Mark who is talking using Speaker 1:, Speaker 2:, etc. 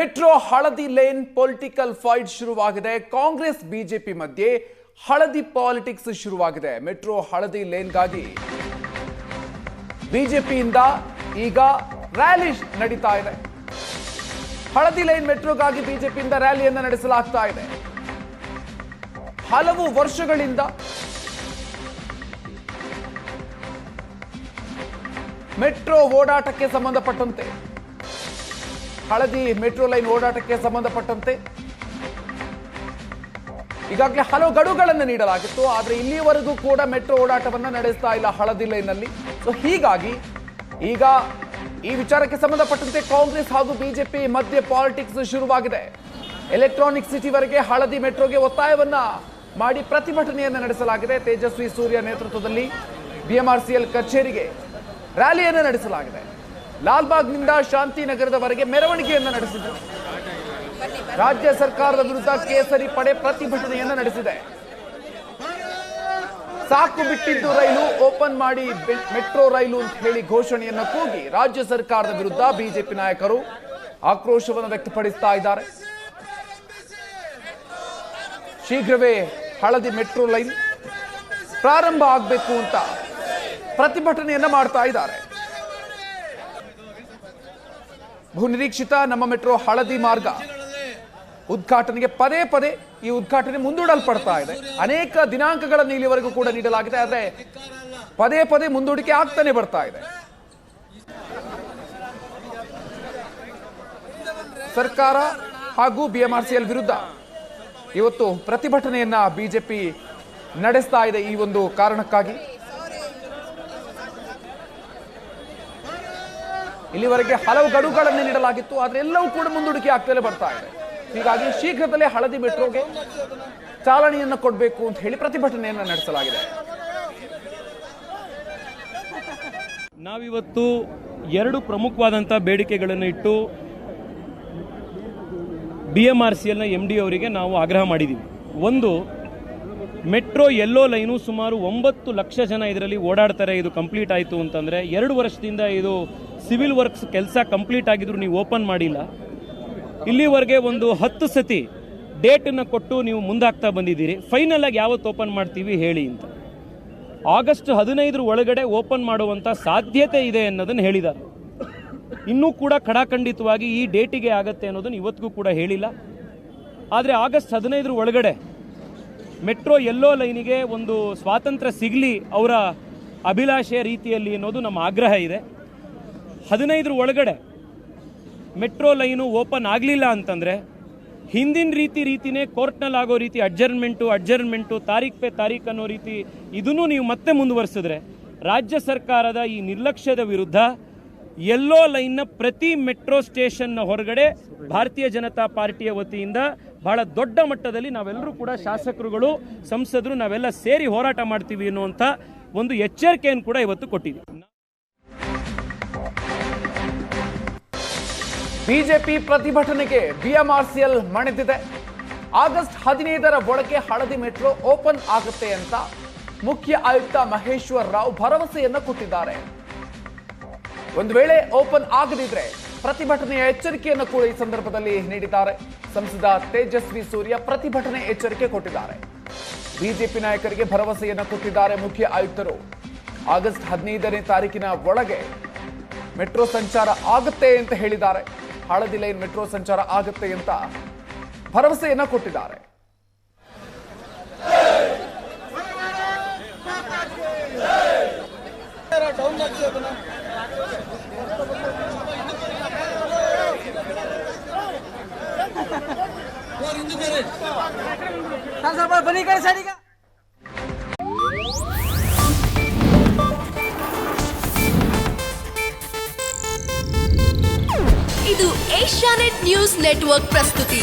Speaker 1: Metro ಹಳದಿ lane political fight ಶುರುವಾಗಿದೆ. Congress BJP ಮಧ್ಯೆ ಹಳದಿ ಪಾಲಿಟಿಕ್ಸ್ ಶುರುವಾಗಿದೆ. ಮೆಟ್ರೋ ಹಳದಿ ಲೇನ್ಗಾಗಿ ಬಿಜೆಪಿಯಿಂದ ಈಗ ರ್ಯಾಲಿ ನಡೀತಾ ಇದೆ. ಹಳದಿ ಲೈನ್ ಮೆಟ್ರೋಗಾಗಿ ಬಿಜೆಪಿಯಿಂದ ರ್ಯಾಲಿಯನ್ನು ನಡೆಸಲಾಗ್ತಾ ಇದೆ. ಹಲವು ವರ್ಷಗಳಿಂದ ಮೆಟ್ರೋ ಓಡಾಟಕ್ಕೆ ಸಂಬಂಧಪಟ್ಟಂತೆ, ಹಳದಿ ಮೆಟ್ರೋ ಲೈನ್ ಓಡಾಟಕ್ಕೆ ಸಂಬಂಧಪಟ್ಟಂತೆ ಈಗಾಗಲೇ ಹಲವು ಗಡುಗಳನ್ನು ನೀಡಲಾಗಿತ್ತು. ಆದರೆ ಇಲ್ಲಿಯವರೆಗೂ ಕೂಡ ಮೆಟ್ರೋ ಓಡಾಟವನ್ನು ನಡೆಸ್ತಾ ಇಲ್ಲ ಹಳದಿ ಲೈನ್ನಲ್ಲಿ. ಸೊ ಹೀಗಾಗಿ ಈಗ ಈ ವಿಚಾರಕ್ಕೆ ಸಂಬಂಧಪಟ್ಟಂತೆ ಕಾಂಗ್ರೆಸ್ ಹಾಗೂ ಬಿಜೆಪಿ ಮಧ್ಯೆ ಪಾಲಿಟಿಕ್ಸ್ ಶುರುವಾಗಿದೆ. ಎಲೆಕ್ಟ್ರಾನಿಕ್ ಸಿಟಿವರೆಗೆ ಹಳದಿ ಮೆಟ್ರೋಗೆ ಒತ್ತಾಯವನ್ನ ಮಾಡಿ ಪ್ರತಿಭಟನೆಯನ್ನು ನಡೆಸಲಾಗಿದೆ. ತೇಜಸ್ವಿ ಸೂರ್ಯ ನೇತೃತ್ವದಲ್ಲಿ ಬಿಎಂಆರ್ಸಿಎಲ್ ಕಚೇರಿಗೆ ರ್ಯಾಲಿಯನ್ನು ನಡೆಸಲಾಗಿದೆ. ಲಾಲ್ಬಾಗ್ನಿಂದ ಶಾಂತಿನಗರದವರೆಗೆ ಮೆರವಣಿಗೆಯನ್ನು ನಡೆಸಿದರು. ರಾಜ್ಯ ಸರ್ಕಾರದ ವಿರುದ್ಧ ಕೇಸರಿ ಪಡೆ ಪ್ರತಿಭಟನೆಯನ್ನು ನಡೆಸಿದೆ. ಸಾಕು ಬಿಟ್ಟಿದ್ದು ರೈಲು, ಓಪನ್ ಮಾಡಿ ಮೆಟ್ರೋ ರೈಲು ಅಂತ ಹೇಳಿ ಘೋಷಣೆಯನ್ನು ಕೂಗಿ ರಾಜ್ಯ ಸರ್ಕಾರದ ವಿರುದ್ಧ ಬಿಜೆಪಿ ನಾಯಕರು ಆಕ್ರೋಶವನ್ನು ವ್ಯಕ್ತಪಡಿಸ್ತಾ ಇದ್ದಾರೆ. ಶೀಘ್ರವೇ ಹಳದಿ ಮೆಟ್ರೋ ಲೈನ್ ಪ್ರಾರಂಭ ಆಗಬೇಕು ಅಂತ ಪ್ರತಿಭಟನೆಯನ್ನ ಮಾಡ್ತಾ ಇದ್ದಾರೆ. ಬಹುನಿರೀಕ್ಷಿತ ನಮ್ಮ ಮೆಟ್ರೋ ಹಳದಿ ಮಾರ್ಗ ಉದ್ಘಾಟನೆಗೆ ಪದೇ ಪದೇ ಈ ಉದ್ಘಾಟನೆ ಮುಂದೂಡಲ್ಪಡ್ತಾ ಇದೆ. ಅನೇಕ ದಿನಾಂಕಗಳನ್ನು ಇಲ್ಲಿವರೆಗೂ ಕೂಡ ನೀಡಲಾಗಿದೆ, ಆದರೆ ಪದೇ ಪದೇ ಮುಂದೂಡಿಕೆ ಆಗ್ತಾನೆ ಬರ್ತಾ ಇದೆ. ಸರ್ಕಾರ ಹಾಗೂ ಬಿಎಂಆರ್ಸಿಎಲ್ ವಿರುದ್ಧ ಇವತ್ತು ಪ್ರತಿಭಟನೆಯನ್ನ ಬಿಜೆಪಿ ನಡೆಸ್ತಾ ಇದೆ. ಈ ಒಂದು ಕಾರಣಕ್ಕಾಗಿ ಇಲ್ಲಿವರೆಗೆ ಹಲವು ಗಡುಗಳನ್ನು ನೀಡಲಾಗಿತ್ತು, ಆದರೆ ಎಲ್ಲವೂ ಕೂಡ ಮುಂದೂಡಿಕೆ ಆಗ್ತಲೇ ಬರ್ತಾ ಇದೆ. ಹೀಗಾಗಿ ಶೀಘ್ರದಲ್ಲೇ ಹಳದಿ ಮೆಟ್ರೋಗೆ ಚಾಲನೆಯನ್ನು ಕೊಡಬೇಕು ಅಂತ ಹೇಳಿ ಪ್ರತಿಭಟನೆಯನ್ನು ನಡೆಸಲಾಗಿದೆ.
Speaker 2: ನಾವಿವತ್ತು ಎರಡು ಪ್ರಮುಖವಾದಂಥ ಬೇಡಿಕೆಗಳನ್ನು ಇಟ್ಟು ಬಿಎಂಆರ್ಸಿಎಲ್ನ MD ಅವರಿಗೆ ನಾವು ಆಗ್ರಹ ಮಾಡಿದ್ದೀವಿ. ಒಂದು, ಮೆಟ್ರೋ ಯೆಲ್ಲೋ ಲೈನು ಸುಮಾರು 9 ಲಕ್ಷ ಜನ ಇದರಲ್ಲಿ ಓಡಾಡ್ತಾರೆ. ಇದು ಕಂಪ್ಲೀಟ್ ಆಯಿತು ಅಂತಂದರೆ 2 ವರ್ಷದಿಂದ ಇದು ಸಿವಿಲ್ ವರ್ಕ್ಸ್ ಕೆಲಸ ಕಂಪ್ಲೀಟ್ ಆಗಿದ್ರು ನೀವು ಓಪನ್ ಮಾಡಿಲ್ಲ. ಇಲ್ಲಿವರೆಗೆ ಒಂದು 10 ಸತಿ ಡೇಟನ್ನು ಕೊಟ್ಟು ನೀವು ಮುಂದಾಗ್ತಾ ಬಂದಿದ್ದೀರಿ. ಫೈನಲ್ ಆಗಿ ಯಾವತ್ತು ಓಪನ್ ಮಾಡ್ತೀವಿ ಹೇಳಿ ಅಂತ. ಆಗಸ್ಟ್ 15 ಒಳಗಡೆ ಓಪನ್ ಮಾಡುವಂಥ ಸಾಧ್ಯತೆ ಇದೆ ಅನ್ನೋದನ್ನು ಹೇಳಿದ್ದಾರೆ. ಇನ್ನೂ ಕೂಡ ಖಡಾಖಂಡಿತವಾಗಿ ಈ ಡೇಟಿಗೆ ಆಗತ್ತೆ ಅನ್ನೋದನ್ನು ಇವತ್ತಿಗೂ ಕೂಡ ಹೇಳಿಲ್ಲ. ಆದರೆ ಆಗಸ್ಟ್ 15 ಒಳಗಡೆ ಮೆಟ್ರೋ ಯೆಲ್ಲೋ ಲೈನಿಗೆ ಒಂದು ಸ್ವಾತಂತ್ರ್ಯ ಸಿಗಲಿ ಅವರ ಅಭಿಲಾಷೆಯ ರೀತಿಯಲ್ಲಿ ಅನ್ನೋದು ನಮ್ಮ ಆಗ್ರಹ ಇದೆ. 15 ಒಳಗಡೆ ಮೆಟ್ರೋ ಲೈನು ಓಪನ್ ಆಗಲಿಲ್ಲ ಅಂತಂದರೆ ಹಿಂದಿನ ರೀತಿನೇ ಕೋರ್ಟ್ನಲ್ಲಿ ಆಗೋ ರೀತಿ ಅಡ್ಜರ್ನ್ಮೆಂಟು ತಾರೀಖ್ ಅನ್ನೋ ರೀತಿ ಇದನ್ನು ನೀವು ಮತ್ತೆ ಮುಂದುವರಿಸಿದ್ರೆ ರಾಜ್ಯ ಸರ್ಕಾರದ ಈ ನಿರ್ಲಕ್ಷ್ಯದ ವಿರುದ್ಧ ಯೆಲ್ಲೋ ಲೈನ್ನ ಪ್ರತಿ ಮೆಟ್ರೋ ಸ್ಟೇಷನ್ನ ಹೊರಗಡೆ ಭಾರತೀಯ ಜನತಾ ಪಾರ್ಟಿಯ ವತಿಯಿಂದ ಬಹಳ ದೊಡ್ಡ ಮಟ್ಟದಲ್ಲಿ ನಾವೆಲ್ಲರೂ ಕೂಡ ಶಾಸಕರುಗಳು, ಸಂಸದರು ನಾವೆಲ್ಲ ಸೇರಿ ಹೋರಾಟ ಮಾಡ್ತೀವಿ ಅನ್ನುವಂಥ ಒಂದು ಎಚ್ಚರಿಕೆಯನ್ನು ಕೂಡ ಇವತ್ತು ಕೊಟ್ಟಿದ್ದೀವಿ.
Speaker 1: ಬಿಜೆಪಿ ಪ್ರತಿಭಟನೆಗೆ ಬಿಎಂಆರ್ಸಿಎಲ್ ಮಣಿದಿದೆ. ಆಗಸ್ಟ್ 15 ಒಳಗೆ ಹಳದಿ ಮೆಟ್ರೋ ಓಪನ್ ಆಗುತ್ತೆ ಅಂತ ಮುಖ್ಯ ಆಯುಕ್ತ ಮಹೇಶ್ವರ್ ರಾವ್ ಭರವಸೆಯನ್ನು ಕೊಟ್ಟಿದ್ದಾರೆ. ಒಂದು ವೇಳೆ ಓಪನ್ ಆಗದಿದ್ರೆ ಪ್ರತಿಭಟನೆಯ ಎಚ್ಚರಿಕೆಯನ್ನು ಕೂಡ ಈ ಸಂದರ್ಭದಲ್ಲಿ ನೀಡಿದ್ದಾರೆ. ಸಂಸದ ತೇಜಸ್ವಿ ಸೂರ್ಯ ಪ್ರತಿಭಟನೆ ಎಚ್ಚರಿಕೆ ಕೊಟ್ಟಿದ್ದಾರೆ. ಬಿಜೆಪಿ ನಾಯಕರಿಗೆ ಭರವಸೆಯನ್ನು ಕೊಟ್ಟಿದ್ದಾರೆ ಮುಖ್ಯ ಆಯುಕ್ತರು. ಆಗಸ್ಟ್ 15ನೇ ತಾರೀಕಿನ ಒಳಗೆ ಮೆಟ್ರೋ ಸಂಚಾರ ಆಗುತ್ತೆ ಅಂತ ಹೇಳಿದ್ದಾರೆ. ಹಳದಿ ಲೈನ್ ಮೆಟ್ರೋ ಸಂಚಾರ ಆಗುತ್ತೆ ಅಂತ ಭರವಸೆಯನ್ನ ಕೊಟ್ಟಿದ್ದಾರೆ.
Speaker 3: ಇದು ಏಷ್ಯಾನೆಟ್ ನ್ಯೂಸ್ ನೆಟ್ವರ್ಕ್ ಪ್ರಸ್ತುತಿ.